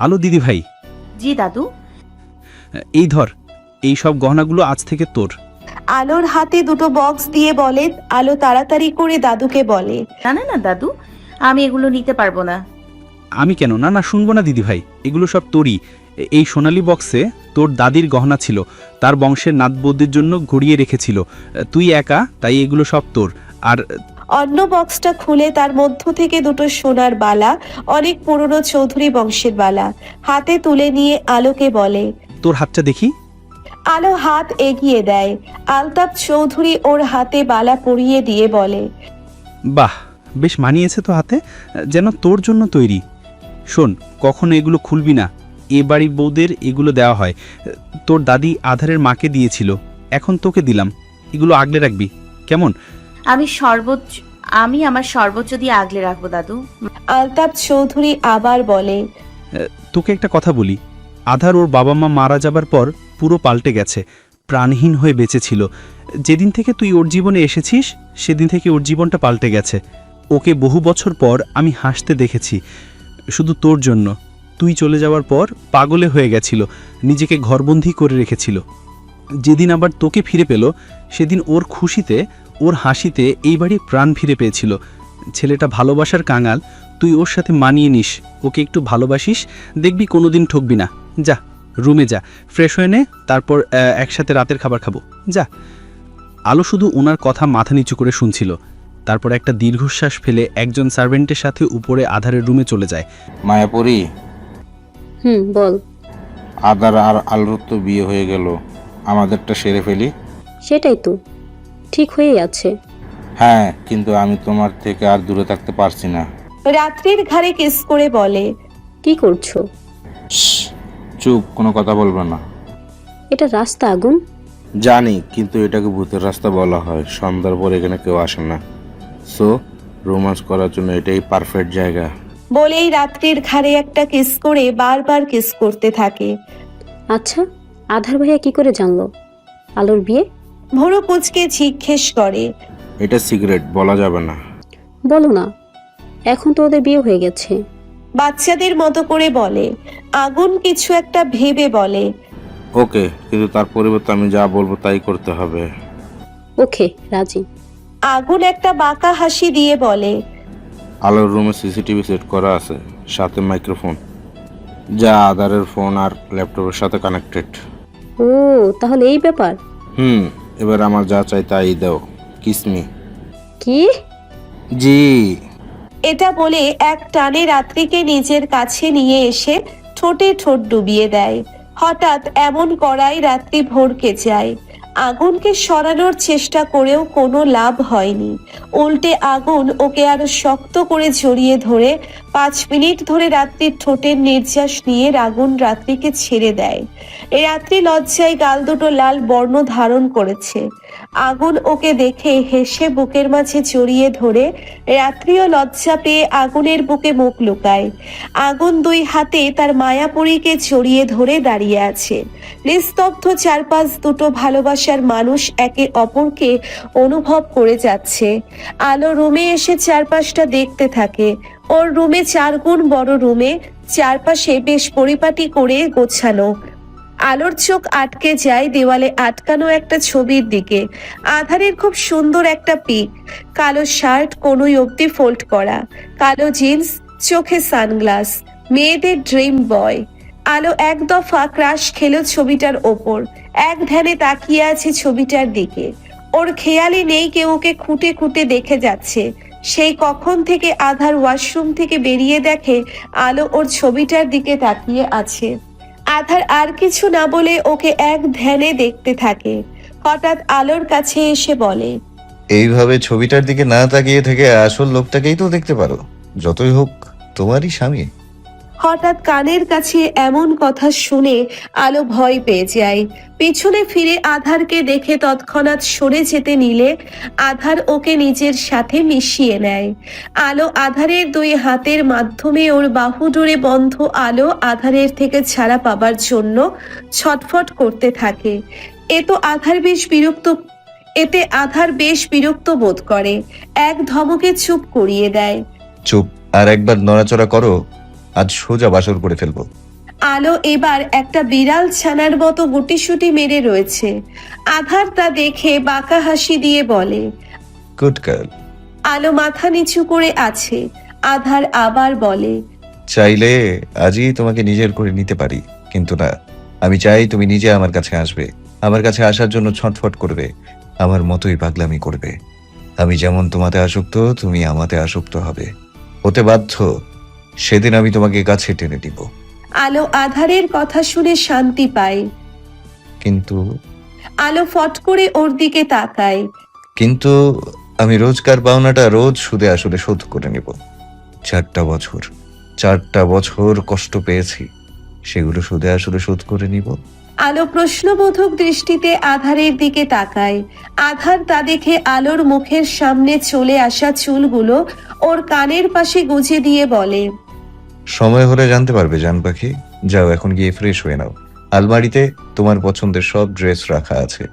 আলো দিদি ভাই। জি দাদু। এই ধর, এই সব গহনাগুলো আজ থেকে তোর। আলোর হাতে দুটো বক্স দিয়ে বলে। আলো তাড়াতাড়ি করে দাদুকে বলে, না না না দাদু, আমি এগুলো নিতে পারবো না। আমি কেন? না না, শুনবো না দিদি ভাই, এগুলো সব তোরই। এই সোনালী বক্সে তোর দাদির গহনা ছিল, তার বংশের নাতবৌদির জন্য ঘুরিয়ে রেখেছিল। তুই একা, তাই এগুলো সব তোর। আর অন্য বক্সটা খুলে তার মধ্য থেকে দুটো সোনার বালা, অনেক পুরনো চৌধুরী বংশের বালা হাতে তুলে নিয়ে আলোকে বলে। তোর হাতটা দেখি। আলো হাত এগিয়ে দেয়। আলতাফ চৌধুরী ওর হাতে বালা পরিয়ে দিয়ে বলে, বাহ, বেশ মানিয়েছে তো হাতে, যেন তোর জন্য তৈরি। শোন, কখনো এগুলো খুলবি না, এ বাড়ির বউদের এগুলো দেওয়া হয়। তোর দাদি আধারের মাকে দিয়েছিল, এখন তোকে দিলাম, এগুলো আগলে রাখবি, কেমন? আমি আমার সর্বোচ্চ দিয়ে আগলে রাখবো দাদু। আলতাফ চৌধুরী আবার বলে, তোকে একটা কথা বলি, আধার ওর বাবা মা মারা যাবার পর পুরো পাল্টে গেছে, প্রাণহীন হয়ে বেঁচেছিল। যেদিন থেকে তুই ওর জীবনে এসেছিস, সেদিন থেকে ওর জীবনটা পাল্টে গেছে। ওকে বহু বছর পর আমি হাসতে দেখেছি, শুধু তোর জন্য। তুই চলে যাওয়ার পর পাগলে হয়ে গেছিল, নিজেকে ঘরবন্দি করে রেখেছিল। যেদিন আবার তোকে ফিরে পেল, সেদিন ওর খুশিতে, ওর হাসিতে এই বাড়ি প্রাণ ফিরে পেয়েছিল। ছেলেটা ভালোবাসার কাঙাল, তুই ওর সাথে মানিয়ে নিস, ওকে একটু ভালোবাসিস, দেখবি কোনোদিন ঠকবি না। যা রুমে যা, ফ্রেশ হয়ে নে, তারপর একসাথে রাতের খাবার খাবো, যা। আলো শুধু ওনার কথা মাথা নিচু করে শুনছিল, তারপর একটা দীর্ঘশ্বাস ফেলে একজন সার্ভেন্টের সাথে উপরে আধারের রুমে চলে যায়। মায়াপুরী, বল। আদার আর আলোর তো বিয়ে হয়ে গেল, আমাদেরটা সেরে ফেলি। সেটাই তো ঠিক হয়েই আছে। হ্যাঁ, কিন্তু আমি তোমার থেকে আর দূরে থাকতে পারছি না। রাত্রির ঘাড়ে কিস করে বলে, কি করছো? চুপ, কোনো কথা বলবে না। এটা রাস্তা আগুন। জানি, কিন্তু এটাকে ভূতের রাস্তা বলা হয়। সন্ধ্যার পর এখানে কেউ আসে না, সো রোমান্স করার জন্য এটাই পারফেক্ট জায়গা। বলেই রাত্রির ঘাড়ে একটা কিস করে বারবার কিস করতে থাকে। আচ্ছা, আধার ভাইয়া কি করে জানলো আলোর বিয়ে? ভোরু কুচকে জিজ্ঞেস করে, এটা সিগারেট, বলা যাবে না। বলো না, এখন তো ওদের বিয়ে হয়ে গেছে। বাচ্চাদের মতো করে বলে। আগুন কিছু একটা ভেবে বলে, ওকে, কিন্তু তার পরিবর্তে আমি যা বলবো তাই করতে হবে। ওকে, রাজি। আগুন একটা বাঁকা হাসি দিয়ে বলে, আলোর রুমে সিসিটিভি সেট করা আছে, সাথে মাইক্রোফোন, যা আধারের ফোন আর ল্যাপটপের সাথে কানেক্টেড। ও, তাহলে এই ব্যাপার। এবার আমার যা চাই তাই দাও, কিসমি। কি? জি। এটা বলে এক টানে রাত্রিকে নিজের কাছে নিয়ে এসে ঠোঁটে ঠোঁট ডুবিয়ে দেয়। হঠাৎ এমন করায় রাত্রি ভরকে যায়। আগুনকে সরানোর চেষ্টা করেও কোনো লাভ হয়নি। উল্টে আগুন ওকে আরো শক্ত করে জড়িয়ে ধরে 5 মিনিট ধরে রাত্রির ঠোঁটের নির্যাস নিয়ে আগুন রাত্রিকে ছেড়ে দেয়। এই রাত্রি লজ্জায় গাল দুটো লাল বর্ণ ধারণ করেছে। আগুন ওকে দেখে হেসে বুকের মাঝে জড়িয়ে ধরে রাত্রিও লজ্জা পেয়ে আগুনের বুকে মুখ লুকায়। আগুন 2 হাতে তার মায়াপুরীকে জড়িয়ে ধরে দাঁড়িয়ে আছে। নিস্তব্ধ চারপাশ দুটো ভালোবাসার মানুষ একে অপরকে অনুভব করে যাচ্ছে। আলো রুমে এসে চারপাশটা দেখতে থাকে। ওর রুমে 4 গুণ বড় রুমে, চারপাশে বেশ পরিপাটি করে গোছানো। আলোর চোখ আটকে যায় দেওয়ালে আটকানো একটা ছবির দিকে। আধারের খুব সুন্দর একটা পিক, কালো শার্ট কোনোই অবধি ফোল্ড করা, কালো জিন্স, চোখে সানগ্লাস, মেয়েদের ড্রিম বয়। আলো এক দফা ক্রাশ খেলো ছবিটার ওপর, এক ধ্যানে তাকিয়ে আছে ছবিটার দিকে। ওর খেয়ালই নেই কেউ ওকে খুঁটে খুঁটে দেখে যাচ্ছে। সেই কখন থেকে আধার ওয়াশরুম থেকে বেরিয়ে দেখে আলো ওর ছবিটার দিকে তাকিয়ে আছে। আধার আর কিছু না বলে ওকে এক ধ্যানে দেখতে থাকে। হঠাৎ আলোর কাছে এসে বলে, এইভাবে ছবিটার দিকে না তাকিয়ে থেকে আসল লোকটাকেই তো দেখতে পারো, যতই হোক তোমারই স্বামী। হঠাৎ কানের কাছে এমন কথা শুনে আলো ভয় পেয়ে যায়। পেছনে ফিরে আধারকে দেখে তৎক্ষণাৎ সরে যেতে নিলে আধার ওকে নিজের সাথে মিশিয়ে নেয়। আলো আধারের 2 হাতের মাধ্যমে ওর বাহু জুড়ে বন্ধ আলো আধারের থেকে ছাড়া পাবার জন্য ছটফট করতে থাকে। এতে আধার বেশ বিরক্ত বোধ করে। এক ধমকে চুপ করিয়ে দেয়। চুপ, আর একবার নড়াচড়া করো, আজ সোজা বাসর করে ফেলবো। আলো এবার একটা বিড়াল ছানার মতো গুটিসুটি মেরে রয়েছে। আধার তা দেখে বাঁকা হাসি দিয়ে বলে। Good girl. আলো মাথা নিচু করে আছে। আধার আবার বলে, চাইলে আজই তোমাকে নিজের করে নিতে পারি, কিন্তু না, আমি চাই তুমি নিজে আমার কাছে আসবে, আমার কাছে আসার জন্য ছটফট করবে, আমার মতোই পাগলামি করবে। আমি যেমন তোমাতে আসক্ত, তুমি আমাতে আসক্ত হবে, হতে বাধ্য। সেদিন আমি তোমাকে কাছে টেনে দিব। আলো আধারের কথা শুনে শান্তি পায়। কিন্তু আলো ফট করে ওর দিকে তাকায়। কিন্তু আমি রোজকার পাওনাটা রোজ সুদে আসলে শোধ করে নেব। 4টা বছর কষ্ট পেয়েছি, সেগুলো সুদে আসলে শোধ করে নিব। আলো প্রশ্নবোধক দৃষ্টিতে আধারের দিকে তাকায়। আধার তা দেখে আলোর মুখের সামনে চলে আসা চুলগুলো ওর কানের পাশে গুজে দিয়ে বলে, সময় হলে জানতে পারবে জান পাখি। যাও এখন গিয়ে ফ্রেশ হয়ে নাও, আলমারিতে তোমার পছন্দের সব ড্রেস রাখা আছে,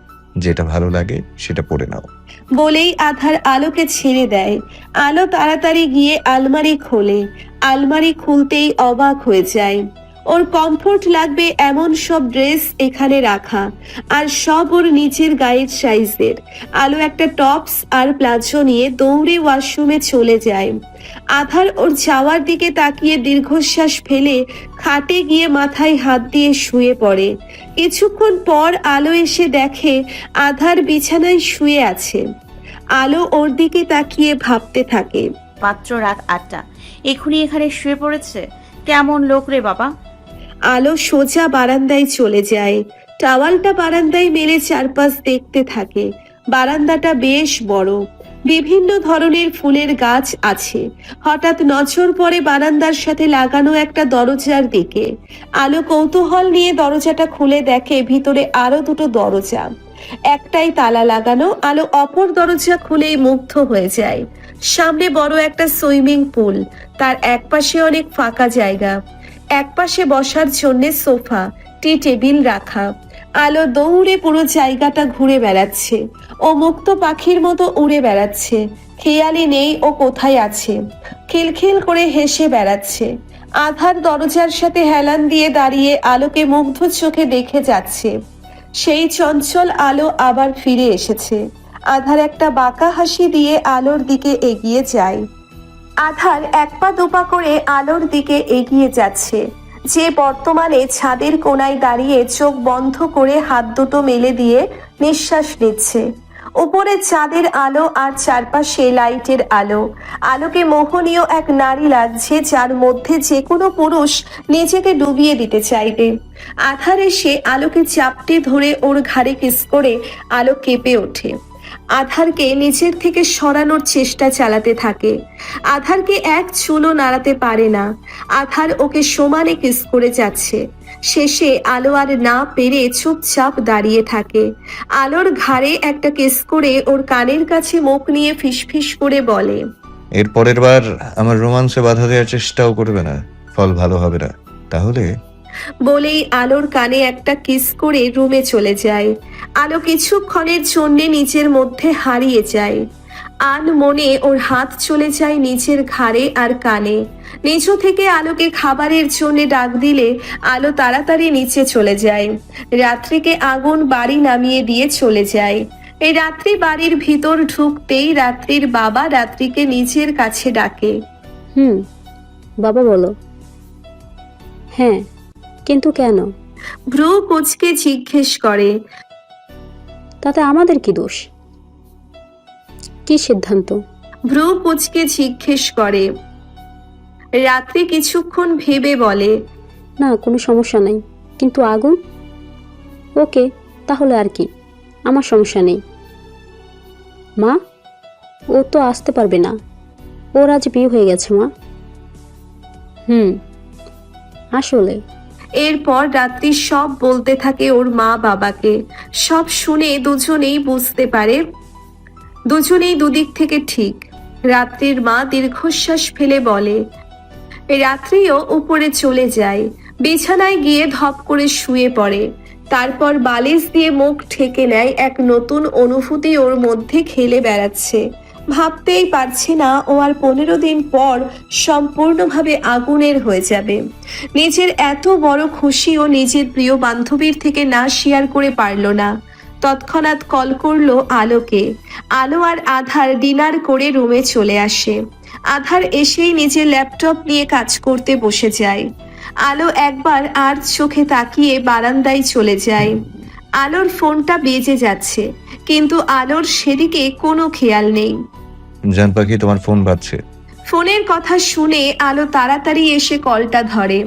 যেটা ভালো লাগে সেটা পরে নাও। বলেই আধার আলোকে ছেড়ে দেয়। আলো তাড়াতাড়ি গিয়ে আলমারি খোলে। আলমারি খুলতেই অবাক হয়ে যায়। ওর কমফোর্ট লাগবে এমন সব ড্রেস এখানে রাখা, আর সব ওর নিচের গায়ের সাইজের। আলো একটা টপস আর প্লাজো নিয়ে দৌড়ে ওয়াশরুমে চলে যায়। আধার ওর যাওয়ার দিকে তাকিয়ে দীর্ঘশ্বাস ফেলে খাটে গিয়ে মাথায় হাত দিয়ে শুয়ে পড়ে। কিছুক্ষণ পর আলো এসে দেখে আধার বিছানায় শুয়ে আছে। আলো ওর দিকে তাকিয়ে ভাবতে থাকে। মাত্র রাত 8টা, এখনই এখানে শুয়ে পড়েছে। কেমন লোক রে বাবা। আলো সোজা বারান্দায় চলে যায়। টাওয়ালটা বারান্দায় মেলে চারপাশ দেখতে থাকে। বারান্দাটা বেশ বড়, বিভিন্ন ধরনের ফুলের গাছ আছে। হঠাৎ নজর পড়ে বারান্দার সাথে লাগানো একটা দরজার দিকে। আলো কৌতূহল নিয়ে দরজাটা খুলে দেখে ভিতরে আরো দুটো দরজা, একটাই তালা লাগানো। আলো অপর দরজা খুলেই মুগ্ধ হয়ে যায়। সামনে বড় একটা সুইমিং পুল, তার একপাশে অনেক ফাঁকা জায়গা, একপাশে বসার জন্য সোফা, টি টেবিল রাখা। আলো দৌড়ে পুরো জায়গাটা ঘুরে বেড়াচ্ছে। ও মুক্ত পাখির মতো উড়ে বেড়াচ্ছে, খেয়ালই নেই ও কোথায় আছে। খিলখিল করে হেসে বেড়াচ্ছে। আধার দরজার সাথে হেলান দিয়ে দাঁড়িয়ে আলোকে মুগ্ধ চোখে দেখে যাচ্ছে। সেই চঞ্চল আলো আবার ফিরে এসেছে। আধার একটা বাঁকা হাসি দিয়ে আলোর দিকে এগিয়ে যায়। আধার এক পা দুপা করে আলোর দিকে এগিয়ে যাচ্ছে, যে বর্তমানে ছাদের কোণায় দাঁড়িয়ে চোখ বন্ধ করে হাত দুটো মেলে দিয়ে নিঃশ্বাস নিচ্ছে। উপরে চাঁদের আলো আর চারপাশে লাইটের আলো। আলোকে মোহনীয় এক নারী লাগছে, যার মধ্যে যে কোনো পুরুষ নিজেকে ডুবিয়ে দিতে চাইবে। আধার এসে আলোকে চাপটে ধরে ওর ঘাড়ে কিস করে আলো কেঁপে ওঠে। আধারকে নিচের থেকে সরানোর চেষ্টা চালাতে থাকে। আধারকে এক চুলও নাড়াতে পারে না। আধার ওকে সমানে কিস করে যাচ্ছে। শেষে আলো আর না পেরে চুপচাপ দাঁড়িয়ে থাকে। আলোর ঘাড়ে একটা কিস করে ওর কানের কাছে মুখ নিয়ে ফিসফিস করে বলে, এর পরের বার আমার রোমান্সে বাধা দেওয়ার চেষ্টাও করবে না, ফল ভালো হবে না। তাহলে বলেই আলোর কানে একটা কিস করে রুমে চলে যায়। আলো কিছুক্ষণের জন্যে নিজের মধ্যে হারিয়ে যায়। আন মনে ওর হাত চলে যায় নিজের ঘাড়ে আর কানে। নিচু থেকে আলোকে খাবারের জন্য ডাক দিলে আলো তাড়াতাড়ি নিচে চলে যায়। রাত্রিকে আগুন বাড়ি নামিয়ে দিয়ে চলে যায়। এই রাত্রি বাড়ির ভিতর ঢুকতেই রাত্রির বাবা রাত্রিকে নিজের কাছে ডাকে। বাবা বলো। হ্যাঁ, কিন্তু কেন? ভ্রু কুঁচকে জিজ্ঞেস করে। তাতে আমাদের কি দোষ? কি সিদ্ধান্ত? ভ্রু কুঁচকে জিজ্ঞেস করে। রাত্রি কিছুক্ষণ ভেবে বলে, না, কোনো সমস্যা নেই, কিন্তু আগুন? ওকে, তাহলে আর কি, আমার সমস্যা নেই। মা, ও তো আসতে পারবে না, ওর আজ বিয়ে হয়ে গেছে মা। আসলে এরপর রাত্রি সব বলতে থাকে ওর মা বাবাকে। সব শুনে দুজনেই বুঝতে পারে দুজনেই দুদিক থেকে ঠিক। রাত্রির মা দীর্ঘশ্বাস ফেলে বলে। রাত্রিও উপরে চলে যায়। বিছানায় গিয়ে ধপ করে শুয়ে পড়ে। তারপর বালিশ দিয়ে মুখ ঢেকে নেয়। এক নতুন অনুভূতি ওর মধ্যে খেলে বেড়াচ্ছে। ভাবতেই পারছে না ও আর 15 দিন পর সম্পূর্ণভাবে আগুনের হয়ে যাবে। নিজের এত বড় খুশি ও নিজের প্রিয় বান্ধবীর থেকে না শেয়ার করে পারল না। তৎক্ষণাৎ কল করলো আলোকে। আলো আর আধার ডিনার করে রুমে চলে আসে। আধার এসেই নিজের ল্যাপটপ নিয়ে কাজ করতে বসে যায়। আলো একবার আর চোখে তাকিয়ে বারান্দায় চলে যায়। আলোর ফোনটা বেজে যাচ্ছে, কিন্তু আলোর সেদিকে কোনো খেয়াল নেই। জান পাখি, তোমার ফোন বাজছে। ফোনের কথা শুনে আলো তাড়াতাড়ি এসে কলটা ধরে।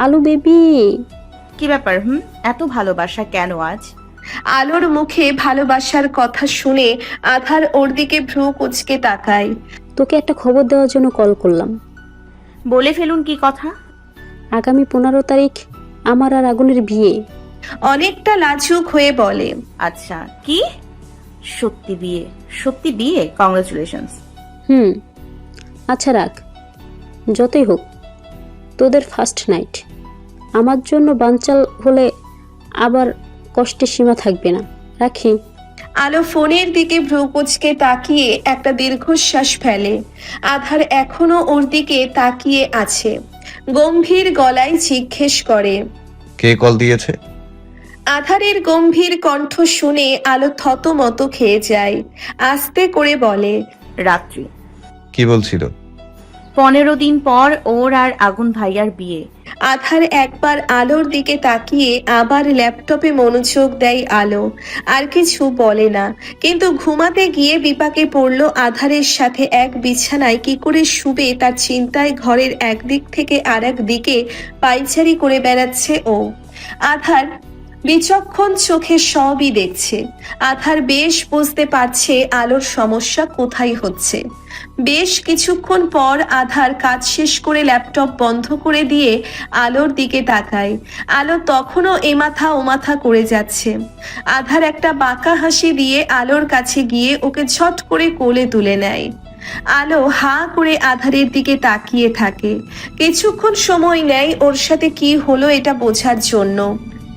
আলু বেবি, কি ব্যাপার? এত ভালোবাসা কেন আজ? আলোর মুখে ভালোবাসার কথা শুনে আধার ওর দিকে ভ্রু কুঁচকে তাকায়। তোকে একটা খবর দেওয়ার জন্য কল করলাম। বলে ফেলুন, কি কথা? আগামী 15 তারিখ আমার আর আগুনের বিয়ে। অনেকটা লাজুক হয়ে বলে। আচ্ছা, কি সত্যি বিয়ে? সত্যি বিয়ে? কংগ্রাচুলেশনস। আচ্ছা রাখ, যতই হোক তোদের ফার্স্ট নাইট। আমার জন্য বানচাল হলে আবার কষ্টের সীমা থাকবে না। রাখি। আলো ফোনের দিকে ভ্রু কুঁচকে তাকিয়ে একটা দীর্ঘশ্বাস ফেলে। আধার এখনো ওর দিকে তাকিয়ে আছে। গম্ভীর গলায় জিজ্ঞেস করে, কে কল দিয়েছে? আধারের গম্ভীর কণ্ঠ শুনে আলো থতমত খেয়ে যায়। আস্তে করে বলে, রাত্রি। কি বলছিল? 15 দিন পর ওর আর আগুন ভাইয়ার বিয়ে। আধার একবার আলোর দিকে তাকিয়ে আবার ল্যাপটপে মনোযোগ দেয় আলো। আর কিছু বলে না, কিন্তু ঘুমাতে গিয়ে বিপাকে পড়ল। আধারের সাথে এক বিছানায় কি করে শুবে তার চিন্তায় ঘরের একদিক থেকে আর এক দিকে পায়চারি করে বেড়াচ্ছে ও। আধার বিচক্ষণ চোখে সবই দেখছে। আধার বেশ বুঝতে পারছে আলোর সমস্যা কোথায় হচ্ছে। বেশ কিছুক্ষণ পর আধার কাজ শেষ করে ল্যাপটপ বন্ধ করে দিয়ে আলোর দিকে তাকায়। আলো তখনও এ মাথা ও মাথা করে যাচ্ছে। আধার একটা বাঁকা হাসি দিয়ে আলোর কাছে গিয়ে ওকে ছট করে কোলে তুলে নেয়। আলো হাঁ করে আধারের দিকে তাকিয়ে থাকে। কিছুক্ষণ সময় নেয় ওর সাথে কি হলো এটা বোঝার জন্য।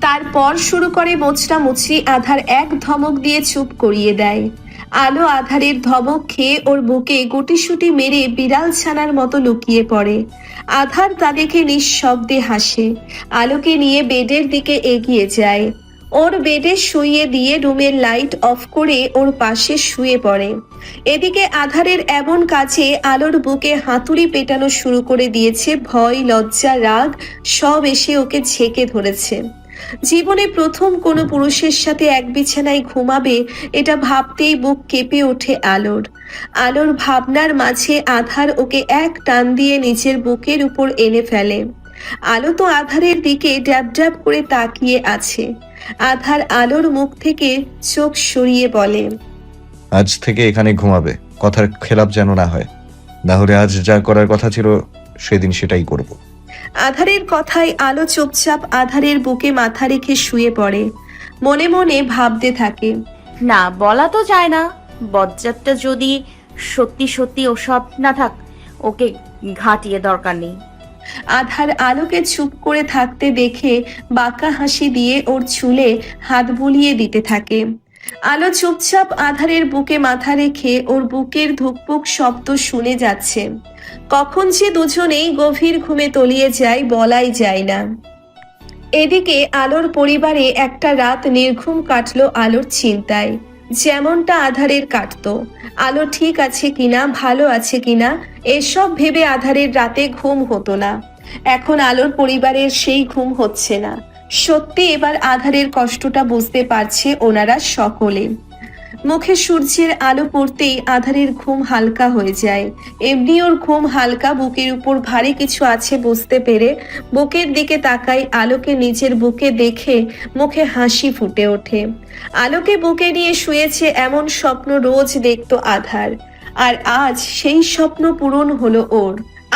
তারপর শুরু করে মোচড়ামুচড়ি। আধার এক ধমক দিয়ে চুপ করিয়ে দেয়। আলো আধারের ধমক খেয়ে ওর বুকে গুটিসুটি মেরে বিড়াল ছানার মতো লুকিয়ে পড়ে। আধার তা দেখে নিঃশব্দে হাসে। আলোকে নিয়ে বেডের দিকে এগিয়ে যায়। ওর বেডে শুইয়ে দিয়ে রুমের লাইট অফ করে ওর পাশে শুয়ে পড়ে। এদিকে আধারের এমন কাছে আলোর বুকে হাতুড়ি পেটানো শুরু করে দিয়েছে। ভয়, লজ্জা, রাগ সব এসে ওকে ঝেঁকে ধরেছে। জীবনে প্রথম কোনো পুরুষের সাথে এক বিছানায় ঘুমাবে, এটা ভাবতেই বুক কেঁপে ওঠে আলোর। আলোর ভাবনার মাঝে আধার ওকে এক টান দিয়ে নিজের বুকের উপর এনে ফেলে। আলো তো আধারের দিকে ড্যাব ড্যাব করে তাকিয়ে আছে। আধার আলোর মুখ থেকে চোখ সরিয়ে বলে, আজ থেকে এখানে ঘুমাবে, কথার খেলাপ যেন না হয়। না হলে আজ যা করার কথা ছিল সেদিন সেটাই করব। আধারের কথায় আলো চুপচাপ আধারের বুকে মাথা রেখে শুয়ে পড়ে। মনে মনে ভাবতে থাকে, না, বলা তো যায় না। বজ্জাতটা যদি সত্যি সত্যি ওসব না থাক, ওকে ঘাটিয়ে দরকার নেই। আধার আলোকে চুপ করে থাকতে দেখে বাঁকা হাসি দিয়ে ওর চুলে হাত বুলিয়ে দিতে থাকে। আলো চুপচাপ আধারের বুকে মাথা রেখে ওর বুকের ধুকপুক শব্দ শুনে যাচ্ছে। কখন যে দুজনেই গভীর ঘুমে তলিয়ে যায় বলাই যায় না। এদিকে আলোর পরিবারে একটা রাত নির্ঘুম কাটলো আলোর চিন্তায়, যেমনটা আধারের কাটতো। আলো ঠিক আছে কিনা, ভালো আছে কিনা, এসব ভেবে আধারের রাতে ঘুম হতো না। এখন আলোর পরিবারের সেই ঘুম হচ্ছে না। সত্যি এবার আধারের কষ্টটা বুঝতে পারছে ওনারা সকলে। মুখে সূর্যের আলো পড়তেই আধারের ঘুম হালকা হয়ে যায়। এমনি ওর ঘুম হালকা, বুকের উপর ভারী কিছু আছে বুঝতে পেরে বুকের দিকে তাকাই। আলোকে নিজের বুকে দেখে মুখে হাসি ফুটে ওঠে। আলোকে বুকে নিয়ে শুয়েছে এমন স্বপ্ন রোজ দেখতো আধার, আর আজ সেই স্বপ্ন পূরণ হলো ওর।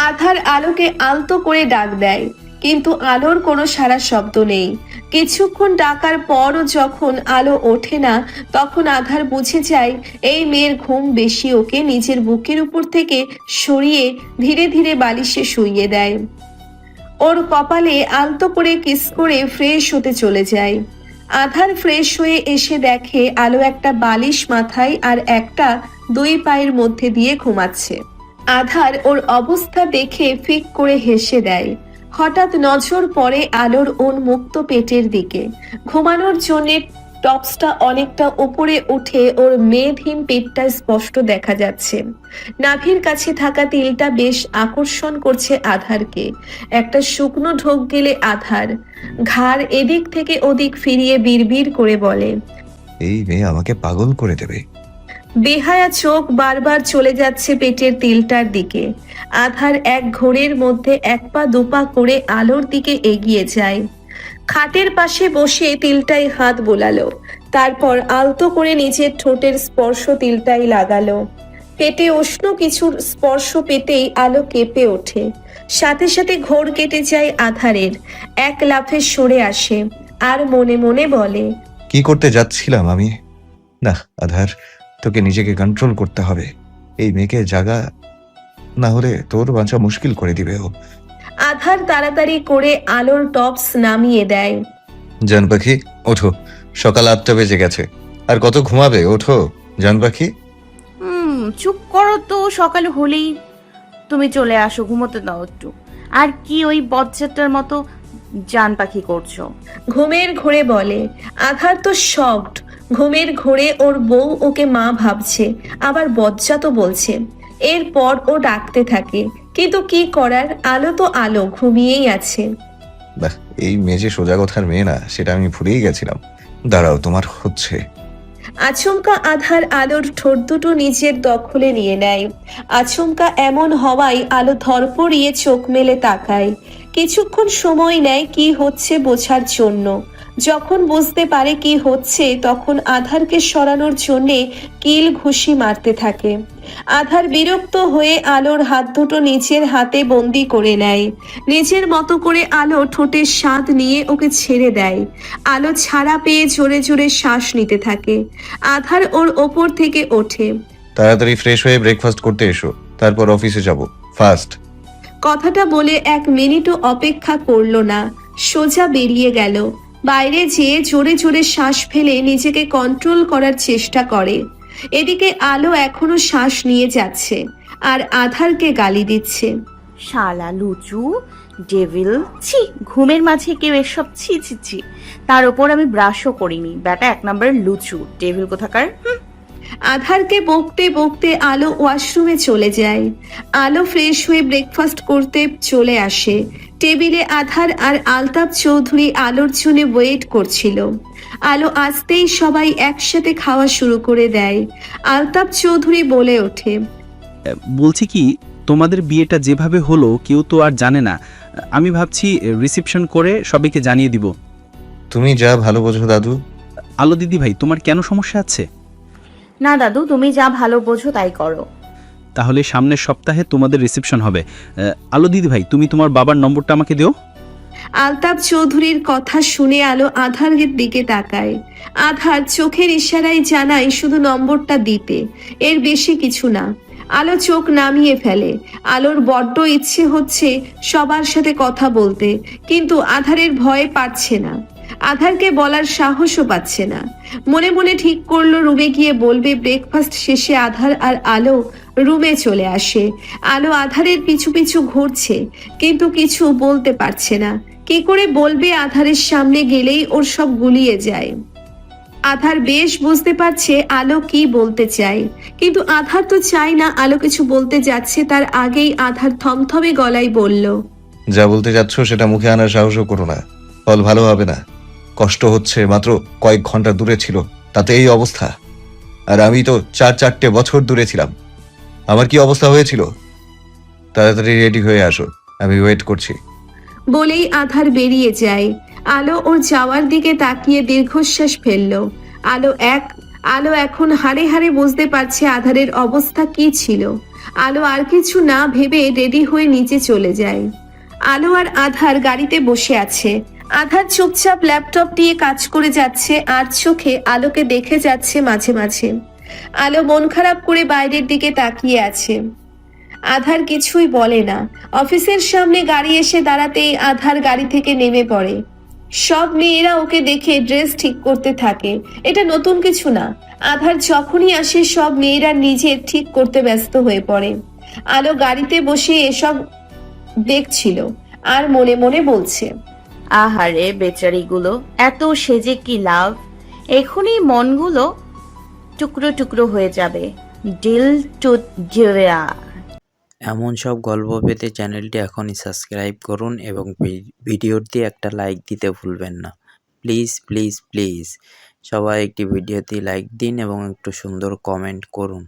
আধার আলোকে আলতো করে ডাক দেয়, কিন্তু আলোর কোনো সাড়া শব্দ নেই। কিছুক্ষণ ডাকার পরও যখন আলো ওঠে না, তখন আধার বুঝে যায় এই মেয়ের ঘুম বেশি। ওকে নিজের বুকের উপর থেকে সরিয়ে ধীরে ধীরে বালিশে শুইয়ে দেয়। ওর কপালে আলতো করে কিস করে ফ্রেশ হতে চলে যায়। আধার ফ্রেশ হয়ে এসে দেখে আলো একটা বালিশ মাথায় আর একটা দুই পায়ের মধ্যে দিয়ে ঘুমাচ্ছে। আধার ওর অবস্থা দেখে ফিক করে হেসে দেয়। হঠাৎ নজর পড়ে আলোর উন্মুক্ত পেটের দিকে। ঘুমানোর জন্য টপসটা অনেকটা উপরে উঠে ওর মেদহীন পেটটা স্পষ্ট দেখা যাচ্ছে। নাভির কাছে থাকা তিলটা বেশ আকর্ষণ করছে আধারকে। একটা শুকনো ঢোক গেলে আধার ঘাড় এদিক থেকে ওদিক ফিরিয়ে বিড়বিড় করে বলে, এই মেয়ে আমাকে পাগল করে দেবে। বেহায়া চোখ বারবার চলে যাচ্ছে পেটের তিলটার দিকে। আধার এক ঘোরের মধ্যে এক পা দুপা করে আলোর দিকে এগিয়ে যায়। খাটের পাশে বসে তিলটাই হাত বোলালো, তারপর আলতো করে নিজের ঠোঁটের স্পর্শ তিলটাই লাগালো। পেটে উষ্ণ কিছুর স্পর্শ পেতেই আলো কেঁপে ওঠে। সাথে সাথে ঘোর কেটে যায় আধারের। এক লাফে সরে আসে আর মনে মনে বলে, কি করতে যাচ্ছিলাম আমি? না আধার, তোকে নিজেকে কন্ট্রোল করতে হবে। এই মেয়েকে জাগা, না হলে তোর বাঁচা মুশকিল করে দিবে ও। আধার তাড়াতাড়ি করে আলোর টপস নামিয়ে দেয়। জান পাখি ওঠো, সকাল 8টা বেজে গেছে। আর কত ঘুমাবে? ওঠো জান পাখি। চুপ করো তো, সকালে হলেই তুমি চলে আসো, ঘুমোতে দাও একটু। আর কি ওই বজ্জাটার মতো জান পাখি করছো? ঘুমের ঘোরে বলে। আধার তো শকড। ঘুমের ঘোরে ওর বউ ওকে মা ভাবছে, আবার বজ্জাত বলছে। এরপর ও ডাকতে থাকে, কিন্তু কি করার, আলো তো আলো, ঘুমিয়েই আছে। বাহ, এই মেয়ে যে সোজা কথার মেয়ে না, সেটা আমি ভুলেই গেছিলাম। দাঁড়াও, তোমার হচ্ছে। আচমকা আধার আলোর ঠোঁট দুটো নিজের দখলে নিয়ে নেয়। আচমকা এমন হওয়ায় আলো ধরপড়িয়ে চোখ মেলে তাকায়। কিছুক্ষণ সময় নেয় কি হচ্ছে বোঝার জন্য। যখন বুঝতে পারে কি হচ্ছে, তখন আধারকে সরানোর জন্যে কিল ঘুষি মারতে থাকে। আধার বিরক্ত হয়ে আলোর হাত দুটো নিজের হাতে বন্দি করে নেয়। নিজের মতো করে আলো ঠোঁটের স্বাদ নিয়ে ওকে ছেড়ে দেয়। আলো ছাড়া পেয়ে জোরে জোরে শ্বাস নিতে থাকে। আধার ওর ওপর থেকে ওঠে। তাড়াতাড়ি ফ্রেশ হয়ে ব্রেকফাস্ট করতে এসো, তারপর অফিসে যাব ফাস্ট। কথাটা বলে 1 মিনিটও অপেক্ষা করলো না, সোজা বেরিয়ে গেল। বাইরে যেয়ে জোরে জোরে শ্বাস ফেলে নিজেকে কন্ট্রোল করার চেষ্টা করে। এদিকে আলো এখনো শ্বাস নিয়ে যাচ্ছে আর আধারকে গালি দিচ্ছে। শালা লুচু, ডেভিল, ছি, ঘুমের মাঝে কেউ এসব, ছি ছি ছি। তার উপর আমি ব্রাশও করিনি, ব্যাটা 1 নম্বরের লুচু, ডেভিল কোথাকার। আধারকে বকতে বকতে আলো ওয়াশরুমে চলে যায়। আলো ফ্রেশ হয়ে ব্রেকফাস্ট করতে চলে আসে। টেবিলে আধার আর আলতাফ চৌধুরী আলোর জন্য ওয়েট করছিল। আলো আসতেই সবাই একসাথে খাওয়া শুরু করে দেয়। আলতাফ চৌধুরী বলে ওঠে, বলছি কি, তোমাদের বিয়েটা যেভাবে হলো কেউ তো আর জানে না। আমি ভাবছি রিসেপশন করে সবাইকে জানিয়ে দিব। তুমি যা ভালো বোঝো দাদু। আলো দিদি ভাই, তোমার কেন সমস্যা আছে? না দাদু, তুমি যা ভালো বোঝো তাই করো। তাহলে সামনের সপ্তাহে তোমাদের রিসেপশন হবে। আলো দিদি ভাই, তুমি তোমার বাবার নম্বরটা আমাকে দিও। আলতাফ চৌধুরীর কথা শুনে আলো আধারের দিকে তাকায়। আধার চোখের ইশারায় জানায় শুধু নম্বরটা দিতে, এর বেশি কিছু না। আলো চোখ নামিয়ে ফেলে। আলোর বড্ড ইচ্ছে হচ্ছে সবার সাথে কথা বলতে, কিন্তু আধারের ভয়ে পারছে না। আধারকে বলার সাহসও পাচ্ছে না। মনে মনে ঠিক করলো রুমে গিয়ে বলবে। ব্রেকফাস্ট শেষে আধার আর আলো রুমে চলে আসে। আলো আধারের পিছু পিছু ঘুরছে, কিন্তু কিছু বলতে পারছে না। কি করে বলবে? আধারের সামনে গেলেই ওর সব গুলিয়ে যায়। আধার বেশ বুঝতে পারছে আলো কি বলতে চায়, কিন্তু আধার তো চায় না আলো কিছু বলতে যাচ্ছে তার আগেই আধার থমথমে গলায় বলল, যা বলতে যাচ্ছ সেটা মুখে আনার সাহসও করো না, ফল ভালো হবে না। কষ্ট হচ্ছে, মাত্র কয়েক ঘন্টা দূরে ছিল, তাতে এই অবস্থা। আর আমি তো 4 বছর দূরে ছিলাম, আমার কি অবস্থা হয়েছিল। তাড়াতাড়ি রেডি হয়ে আসো, আমি ওয়েট করছি। বলেই আধার বেরিয়ে যায়। আলো ওর যাওয়ার দিকে তাকিয়ে দীর্ঘশ্বাস ফেলল। আলো এখন হাড়ে হাড়ে বুঝতে পারছে আধারের অবস্থা কি ছিল। আলো আর কিছু না ভেবে রেডি হয়ে নিচে চলে যায়। আলো আর আধার গাড়িতে বসে আছে। আধার চুপচাপ ল্যাপটপ দিয়ে কাজ করে যাচ্ছে আর চোখে আলোকে দেখে যাচ্ছে মাঝে মাঝে। আলো মন খারাপ করে বাইরের দিকে তাকিয়ে আছে। আধার কিছুই বলে না। অফিসের সামনে গাড়ি এসে দাঁড়াতেই আধার গাড়ি থেকে নেমে পড়ে। সব মেয়েরা ওকে দেখে ড্রেস ঠিক করতে থাকে। এটা নতুন কিছু না। আধার যখনই আসে সব মেয়েরা নিজের ঠিক করতে ব্যস্ত হয়ে পড়ে। আলো গাড়িতে বসে এসব দেখছিল আর মনে মনে বলছে, আহারে বেচারিগুলো, এত সেজে কি লাভ, এখনই মনগুলো টুকরো টুকরো হয়ে যাবে। ডিল টু গিয়া। এমন সব গল্প পেতে চ্যানেলটি এখনই সাবস্ক্রাইব করুন এবং ভিডিওটি একটা লাইক দিতে ভুলবেন না। প্লিজ প্লিজ প্লিজ সবাই একটি ভিডিওতে লাইক দিন এবং একটু সুন্দর কমেন্ট করুন।